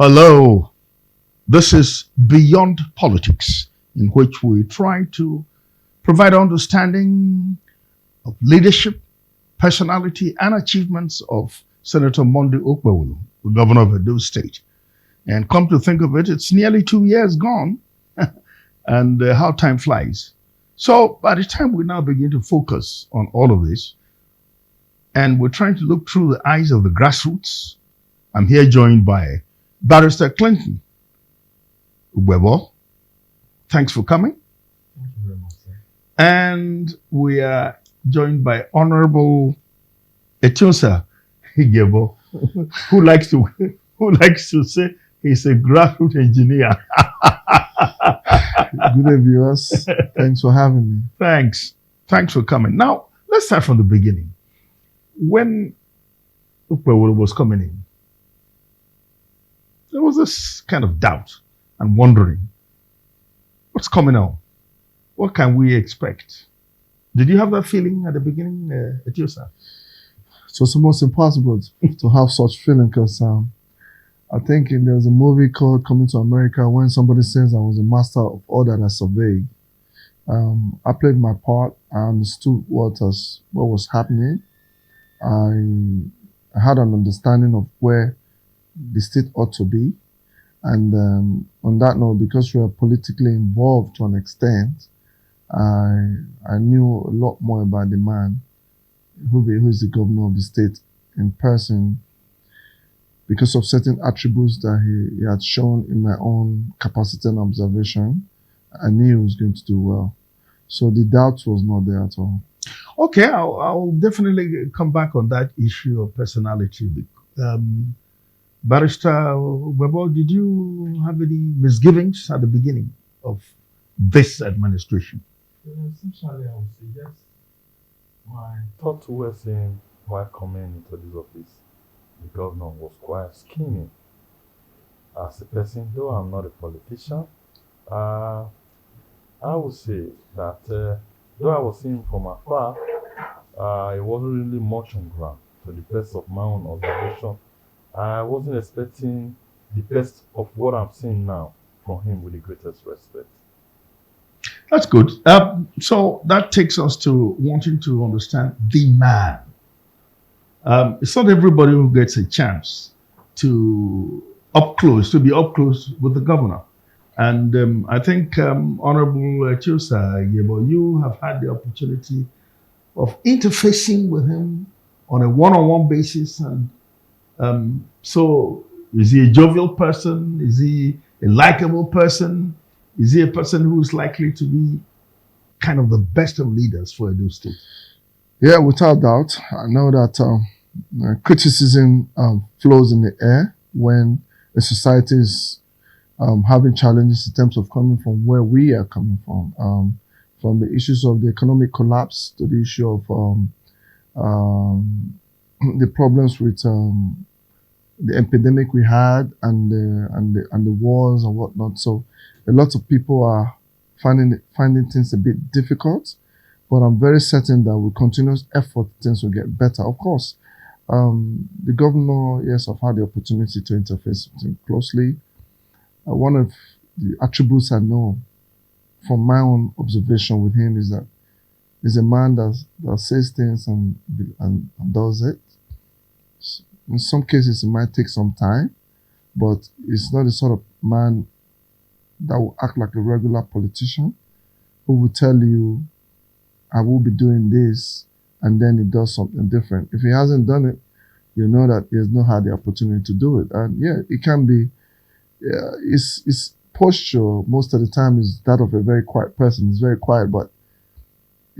Hello, this is Beyond Politics, in which we try to provide understanding of leadership, personality, and achievements of Senator Monday Okpebholo, the governor of Edo State. And come to think of it, it's nearly 2 years gone, and how time flies. So by the time we now begin to focus on all of this, and we're trying to look through the eyes of the grassroots, I'm here joined by Barrister Clinton Ogbebor. Thanks for coming. Thank you very much, sir. And we are joined by Honourable Etinosa Igiebor, who likes to say he's a grassroots engineer. Good day, viewers. Thanks for having me. Thanks for coming. Now let's start from the beginning. When Okpebholo was coming in, there was this kind of doubt and wondering, what's coming on? What can we expect? Did you have that feeling at the beginning, Etiosa? It was almost impossible to have such feeling because I think there's a movie called Coming to America when somebody says I was a master of all that I surveyed. I played my part. I understood what was happening. I had an understanding of where the state ought to be. And on that note, because we are politically involved to an extent, I knew a lot more about the man who is the governor of the state in person because of certain attributes that he had shown in my own capacity and observation. I knew he was going to do well. So the doubt was not there at all. Okay, I'll definitely come back on that issue of personality. Barrister Ogbebor, did you have any misgivings at the beginning of this administration? Essentially, I would say yes. My thought towards him while coming into this office, the governor, was quite scheming. As a person, though I'm not a politician, I would say that though I was seeing from afar, it wasn't really much on ground. To the best of my own observation, I wasn't expecting the best of what I'm seeing now from him with the greatest respect. That's good. So that takes us to wanting to understand the man. It's not everybody who gets a chance to be up close with the governor. And I think Honourable Etinosa Igiebor, you have had the opportunity of interfacing with him on a one-on-one basis. And so is he a jovial person? Is he a likable person? Is he a person who is likely to be kind of the best of leaders for Edo State? Yeah, without doubt. I know that criticism flows in the air when a society is having challenges in terms of coming from where we are coming from the issues of the economic collapse to the issue of the problems with the epidemic we had and the wars and whatnot. So a lot of people are finding things a bit difficult, but I'm very certain that with continuous effort, things will get better. Of course, the governor, yes, I've had the opportunity to interface with him closely. One of the attributes I know from my own observation with him is that he's a man that says things and does it. In some cases, it might take some time, but it's not the sort of man that will act like a regular politician who will tell you, I will be doing this, and then he does something different. If he hasn't done it, you know that he has not had the opportunity to do it. And yeah, it can be, his posture most of the time is that of a very quiet person. He's very quiet, but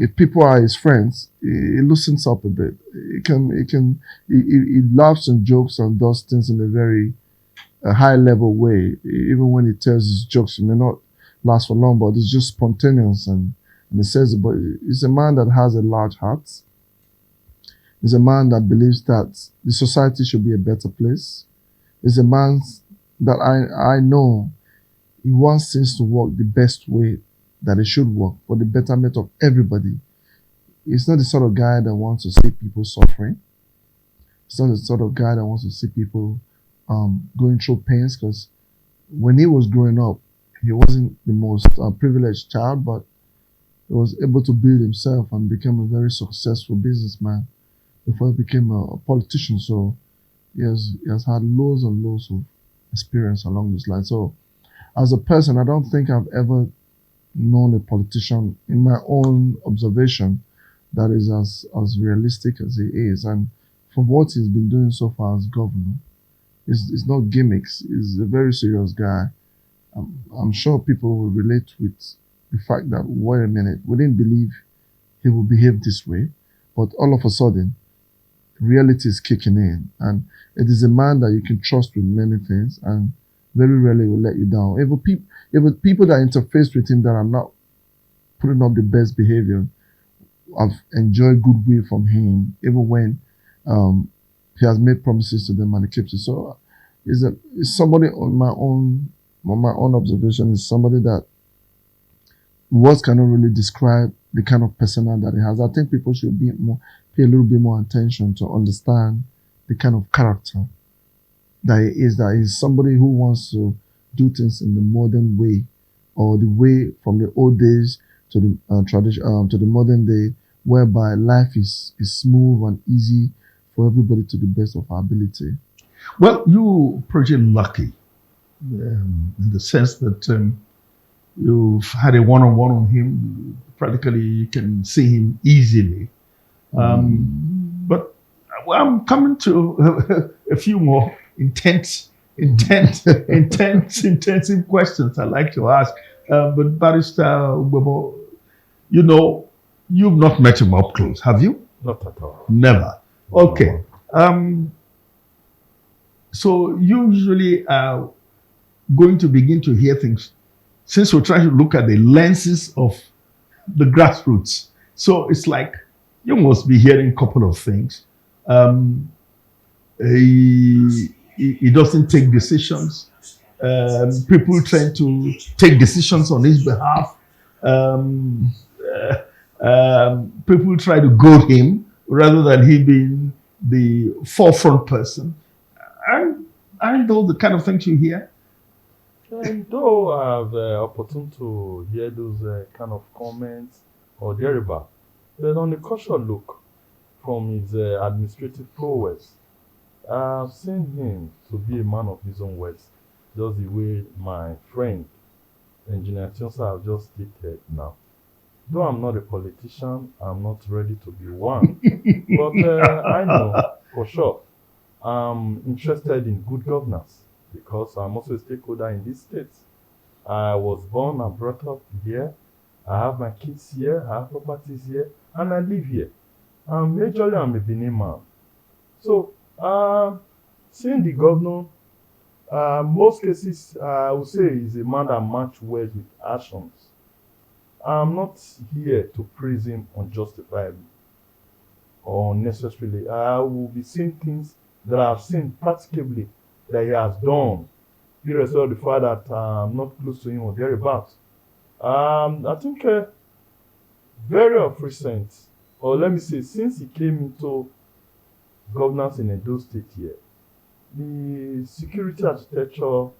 if people are his friends, he loosens up a bit. He laughs and jokes and does things in a very high level way. Even when he tells his jokes, it may not last for long, but it's just spontaneous and he says it. But he's a man that has a large heart. He's a man that believes that the society should be a better place. He's a man that I know he wants things to work the best way that it should work for the betterment of everybody. He's not the sort of guy that wants to see people suffering. He's not the sort of guy that wants to see people going through pains, because when he was growing up, he wasn't the most privileged child, but he was able to build himself and become a very successful businessman before he became a politician. So he has had loads and loads of experience along this line. So as a person, I don't think I've ever known a politician, in my own observation, that is as realistic as he is. And from what he's been doing so far as governor, it's not gimmicks. He's a very serious guy. I'm sure people will relate with the fact that, wait a minute, we didn't believe he would behave this way, but all of a sudden, reality is kicking in, and it is a man that you can trust with many things, and very rarely will let you down. Even people that interface with him that are not putting up the best behavior, I've enjoyed goodwill from him, even when he has made promises to them and he keeps it. So is somebody on my own observation, is somebody that words cannot really describe the kind of persona that he has. I think people should pay a little bit more attention to understand the kind of character that he is. That he's somebody who wants to do things in the modern way, or the way from the old days to the tradition, to the modern day, whereby life is smooth and easy for everybody to the best of our ability. Well, you pretty lucky in the sense that you've had a one-on-one on him. Practically, you can see him easily. But I'm coming to a few more intensive questions I'd like to ask. But Barrister Ogbebor, you've not met him up close, have you? Not at all. Never. Okay. So you usually are going to begin to hear things, since we're trying to look at the lenses of the grassroots. So it's like you must be hearing a couple of things. He doesn't take decisions. People trying to take decisions on his behalf. People try to goad him rather than he being the forefront person. Aren't those the kind of things you hear? And though I have the opportunity to hear those kind of comments or thereabout, but on a cautious look from his administrative prowess, I've seen him to be a man of his own words, just the way my friend, Engineer Etinosa, have just stated now. Though I'm not a politician, I'm not ready to be one. But I know for sure I'm interested in good governance, because I'm also a stakeholder in this state. I was born and brought up here. I have my kids here, I have properties here, and I live here. Majorly, I'm a Benin man. So, seeing the governor, most cases, I would say is a man that matches words with actions. I'm not here to praise him unjustifiably or unnecessarily. I will be seeing things that I've seen practically that he has done, irrespective of the fact that I'm not close to him or thereabouts. I think very of recent, or let me say, since he came into governance in Edo State here, the security architecture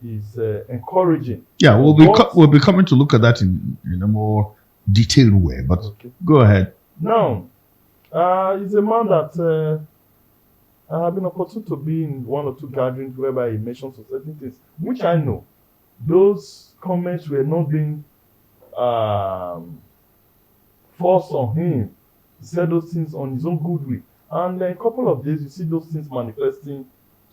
is encouraging. Yeah, we'll be coming to look at that in a more detailed way. But okay, go ahead. Now, he's a man that I have been opportune to be in one or two gatherings whereby he mentions certain things, which I know. Those comments were not being forced on him. He said those things on his own goodwill. And in a couple of days, you see those things manifesting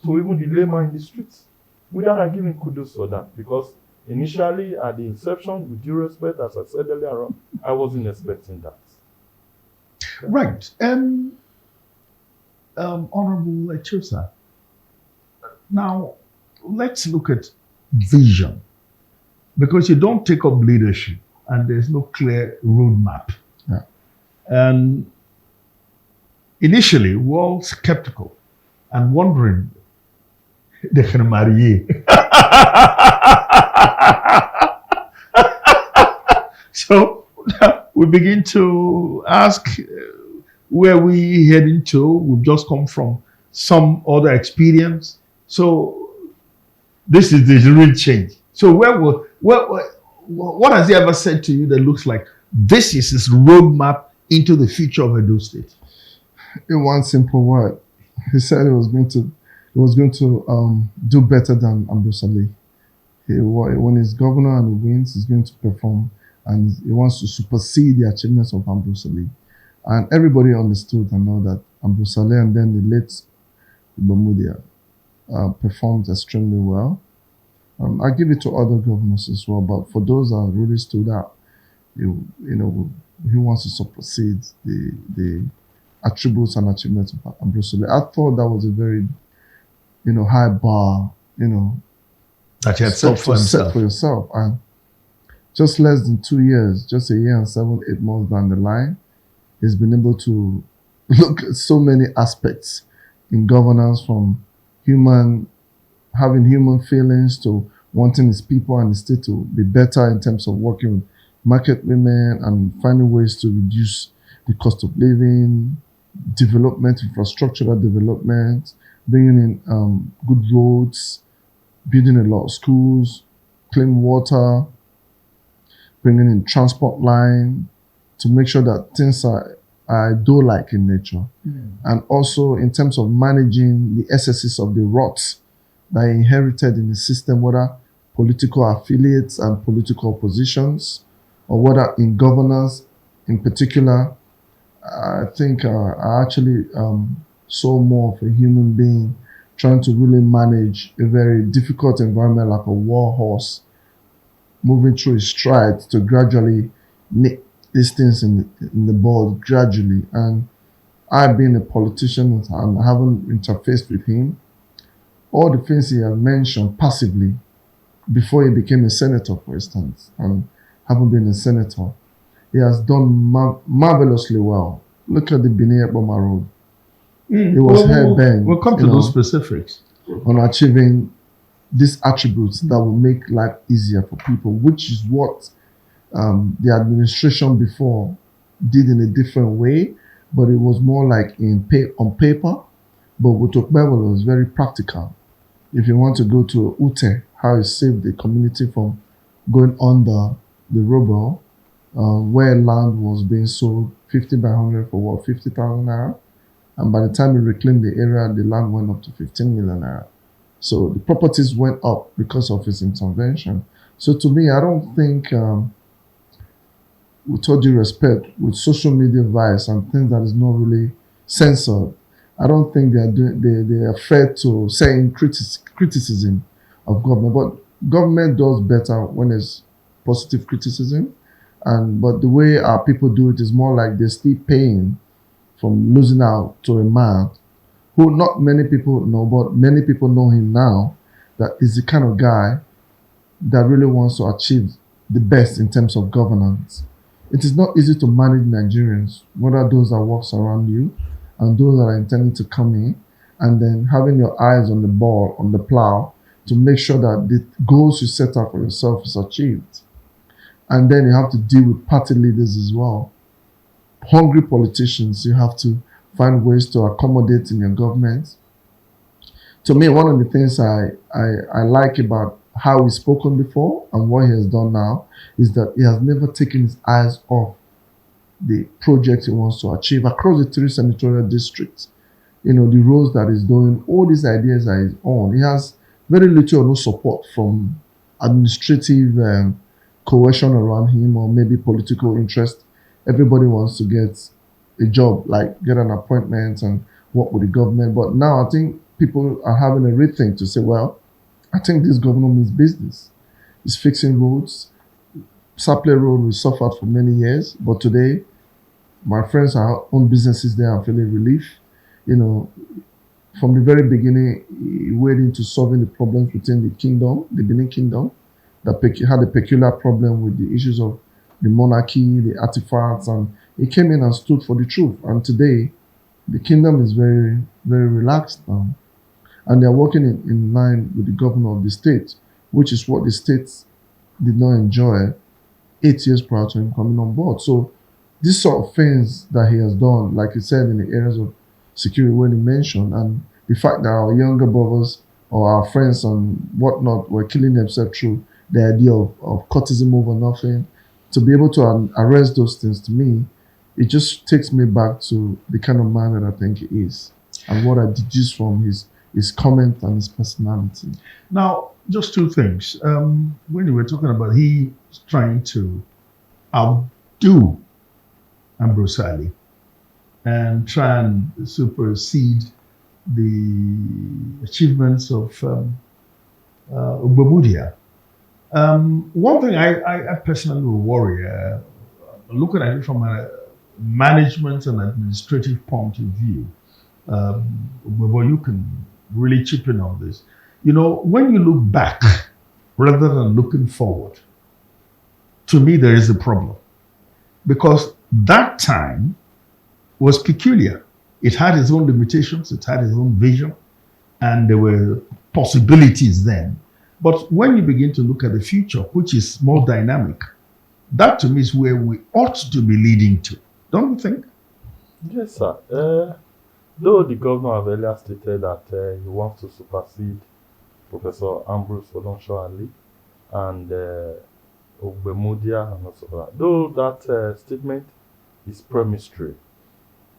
to even the layman in the streets. Without I giving kudos for that, because initially at the inception, with due respect, as I said earlier on, I wasn't expecting that. Right. Honourable Etinosa, now let's look at vision, because you don't take up leadership and there's no clear roadmap. Yeah. And initially, we're all skeptical and wondering, they can marry. So we begin to ask, where we heading to? We've just come from some other experience So this is the real change. So what has he ever said to you that looks like this is his roadmap into the future of Edo State? In one simple word, he said he was going to do better than Ambosale. When he's governor and he wins, he's going to perform, and he wants to supersede the achievements of Ambosale. And everybody understood and know that Ambosale and then the late Ibamudia performed extremely well. I give it to other governors as well, but for those that really stood out, you know, he wants to supersede the attributes and achievements of Ambosale. I thought that was a very, high bar, That he had set for set himself. for yourself. And just less than 2 years, just a year and 7, 8 months down the line, he's been able to look at so many aspects in governance, from having human feelings to wanting his people and the state to be better in terms of working with market women and finding ways to reduce the cost of living, development, infrastructural development, bringing in good roads, building a lot of schools, clean water, bringing in transport line to make sure that things are like in nature. And also in terms of managing the excesses of the rots that he inherited in the system, whether political affiliates and political oppositions, or whether in governance in particular. I think I actually saw more of a human being trying to really manage a very difficult environment like a war horse, moving through his strides to gradually nip these things in the bud gradually. And I, being a politician and having interfaced with him, all the things he had mentioned passively before he became a senator, for instance, and having been a senator, he has done marvelously well. Look at the Benin Ekpoma Road. It was hell-bent. We'll come to those specifics. On achieving these attributes that will make life easier for people, which is what the administration before did in a different way, but it was more like on paper. But with Okpebholo, it was very practical. If you want to go to Ute, how it saved the community from going under the rubble, where land was being sold 50 by 100 for what, 50,000 naira? And by the time we reclaimed the area, the land went up to 15 million naira. So the properties went up because of his intervention. So to me, I don't think, with all due respect, with social media vice and things that is not really censored, I don't think they're afraid to say in criticism of government. But government does better when there's positive criticism. But the way our people do it is more like they're still paying from losing out to a man who not many people know, but many people know him now, that is the kind of guy that really wants to achieve the best in terms of governance. It is not easy to manage Nigerians, whether those that works around you and those that are intending to come in, and then having your eyes on the ball, on the plow, to make sure that the goals you set out for yourself is achieved. And then you have to deal with party leaders as well. Hungry politicians, you have to find ways to accommodate in your government. To me, one of the things I like about how he's spoken before and what he has done now is that he has never taken his eyes off the project he wants to achieve across the 3 senatorial districts. The roads that he's doing, all these ideas are his own. He has very little or no support from administrative coercion around him, or maybe political interest. Everybody wants to get a job, like get an appointment and work with the government. But now I think people are having a rethink to say, well, I think this government means business. It's fixing roads. Saple Road, we suffered for many years, but today, my friends are own businesses there and feeling relief. From the very beginning, he went into solving the problems within the kingdom, the Benin kingdom, that had a peculiar problem with the issues of the monarchy, the artifacts, and he came in and stood for the truth. And today, the kingdom is very, very relaxed now. And they're working in line with the governor of the state, which is what the state did not enjoy 8 years prior to him coming on board. So these sort of things that he has done, like he said, in the areas of security when he mentioned, and the fact that our younger brothers or our friends on whatnot were killing themselves through the idea of courtism over nothing. To be able to arrest those things, to me, it just takes me back to the kind of man that I think he is and what I deduce from his comment and his personality. Now, just two things. When you were talking about he trying to outdo Ambrose Ali and try and supersede the achievements of Ogbebor. One thing I personally will worry, looking at it from a management and administrative point of view, Ogbebor, you can really chip in on this. You know, when you look back rather than looking forward, to me there is a problem because that time was peculiar. It had its own limitations, it had its own vision, and there were possibilities then. But when you begin to look at the future, which is more dynamic, that to me is where we ought to be leading to. Don't you think? Yes, sir. Though the governor have earlier stated that he wants to supersede Professor Ambrose Ali and Ogbebor and also that. Though that statement is premonitory,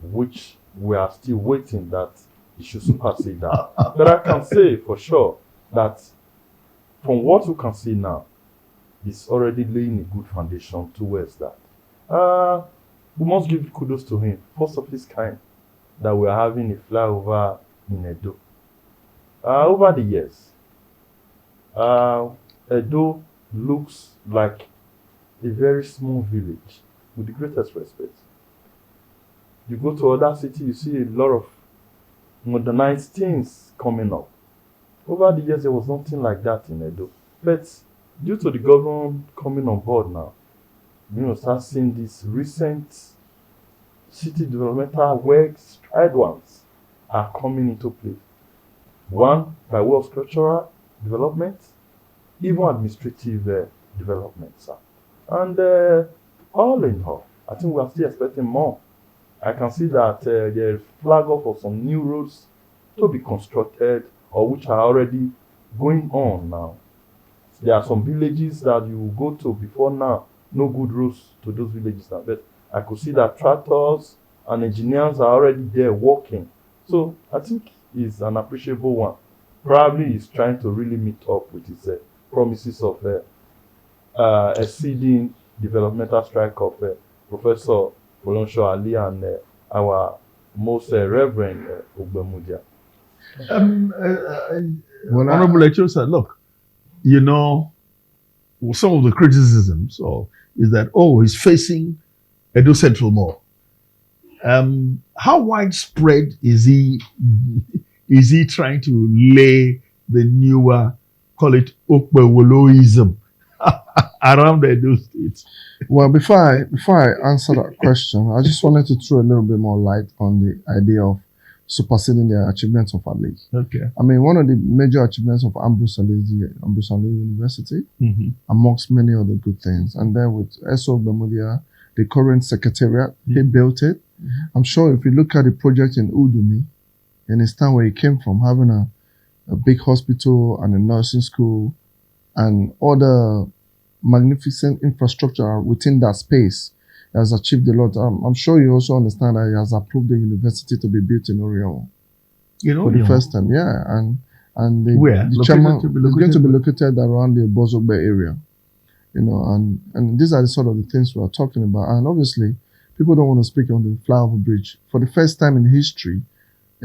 which we are still waiting that he should supersede that. But I can say for sure that from what we can see now, he's already laying a good foundation towards that. We must give kudos to him, first of his kind, that we are having a flyover in Edo. Over the years, Edo looks like a very small village with the greatest respect. You go to other cities, you see a lot of modernized things coming up. Over the years, there was nothing like that in Edo. But due to the government coming on board now, start seeing these recent city developmental works, tried ones, are coming into play. One, by way of structural development, even administrative development, sir. And all in all, I think we are still expecting more. I can see that there is flag up for some new roads to be constructed or which are already going on now. There are some villages that you go to before now, no good roads to those villages now. But I could see that tractors and engineers are already there working. So I think it's an appreciable one. Probably he's trying to really meet up with his promises of exceeding developmental strike of Professor Ali and our most Reverend Ogbebor. Honourable Etinosa, look, some of the criticisms is that, he's facing Edo Central more. How widespread is he trying to lay the newer, call it Okpebholoism around the Edo State? Well, before I answer that question, I just wanted to throw a little bit more light on the idea of superseding the achievements of Ali. Okay. I mean, one of the major achievements of Ambrose Ali is the Ambrose Ali University, amongst many other good things. And then with S.O. Ogbebor, the current secretariat, he built it. I'm sure if you look at the project in Udumi, in his town where he came from, having a big hospital and a nursing school and other magnificent infrastructure within that space, he has achieved a lot. I'm sure you also understand that he has approved the university to be built in Orion. For the first time, yeah. And the chairman is going to be located around the Bozogbe area. And these are the sort of the things we are talking about. And obviously, people don't want to speak on the flyover bridge. For the first time in history,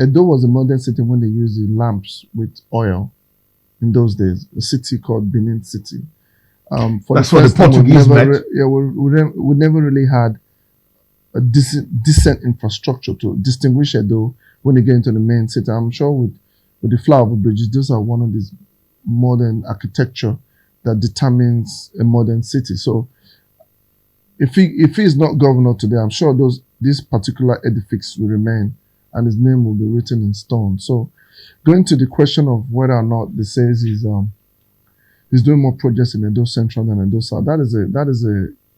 Edo was a modern city when they used the lamps with oil in those days. A city called Benin City. That's what the Portuguese met. We never really had a decent infrastructure to distinguish Edo when they get into the main city. I'm sure with the flyover bridges, those are one of these modern architecture that determines a modern city. So if he is not governor today, I'm sure this particular edifice will remain and his name will be written in stone. So going to the question of whether or not they say he's doing more projects in Edo Central than Edo South, that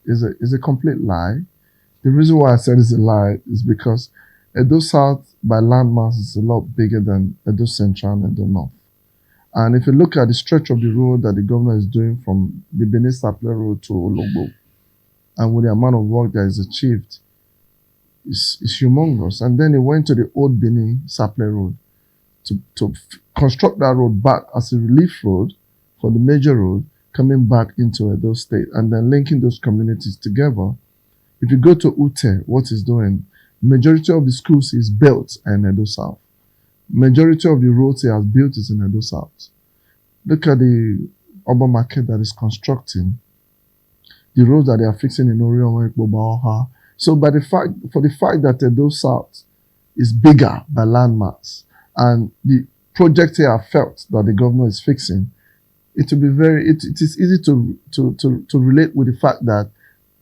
is a complete lie. The reason why I said it's a lie is because Edo South by landmass is a lot bigger than Edo Central and Edo North. And if you look at the stretch of the road that the governor is doing from the Benin Sapele Road to Ologbo, and with the amount of work that is achieved, it's humongous. And then he went to the old Benin Sapele Road to construct that road back as a relief road for the major road coming back into Edo State, and then linking those communities together. If you go to Ute, what he's doing, majority of the schools is built in Edo South. Majority of the roads he has built is in Edo South. Look at the urban market that is constructing, the roads that they are fixing in Orion, Okpebholo. So for the fact that Edo South is bigger by landmass, and the project here I felt that the governor is fixing, it will be it is easy to relate with the fact that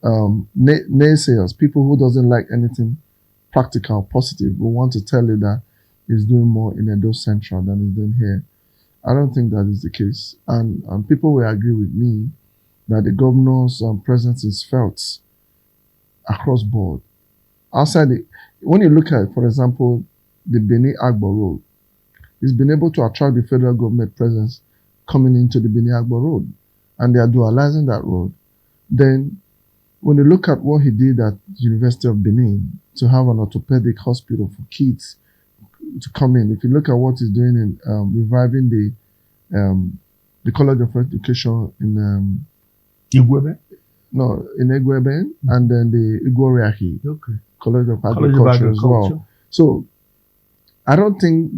naysayers, people who doesn't like anything practical, positive, will want to tell you that he's doing more in Edo Central than he's doing here. I don't think that is the case. And people will agree with me that the governor's presence is felt across board. When you look at, for example, the Benin Igiebor Road, he's been able to attract the federal government presence coming into the Benin Igiebor Road, and they are dualizing that road. Then, when you look at what he did at University of Benin to have an orthopedic hospital for kids to come in, if you look at what he's doing in reviving the College of Education in Igiebor? No, in Ogbebor, and then the Igoriahi College of College Agriculture as well. So, I don't think,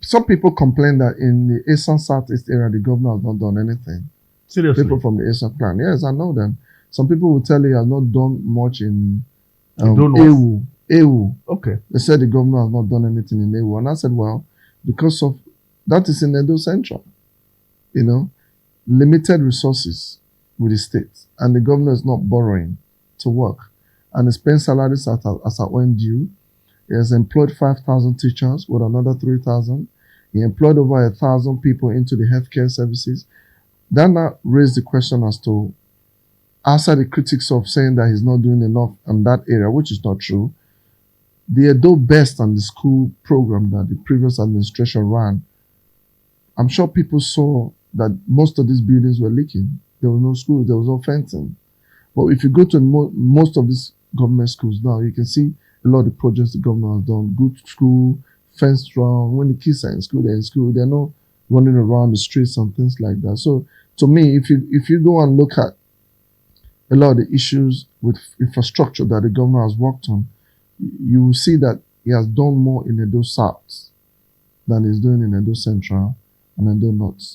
some people complain that in the Eastern Southeast area, the governor has not done anything. Seriously? People from the Eastern Clan. Yes, I know them. Some people will tell you he has not done much in Ewu. Okay. They said the governor has not done anything in Ewu. And I said, well, because of that is in Edo Central. Limited resources with the state. And the governor is not borrowing to work. And he's paying salaries as at when due. He has employed 5,000 teachers with another 3,000. He employed over 1,000 people into the healthcare services. That now raised the question as to, outside the critics of saying that he's not doing enough in that area, which is not true, the Edo Best and the school program that the previous administration ran, I'm sure people saw that most of these buildings were leaking. There was no schools, there was no fencing. But if you go to most of these government schools now, you can see a lot of the projects the governor has done. Good school, fenced round. When the kids are in school, they're not running around the streets and things like that. So to me, if you go and look at a lot of the issues with infrastructure that the governor has worked on, you will see that he has done more in Edo South than he's doing in Edo Central and Edo North.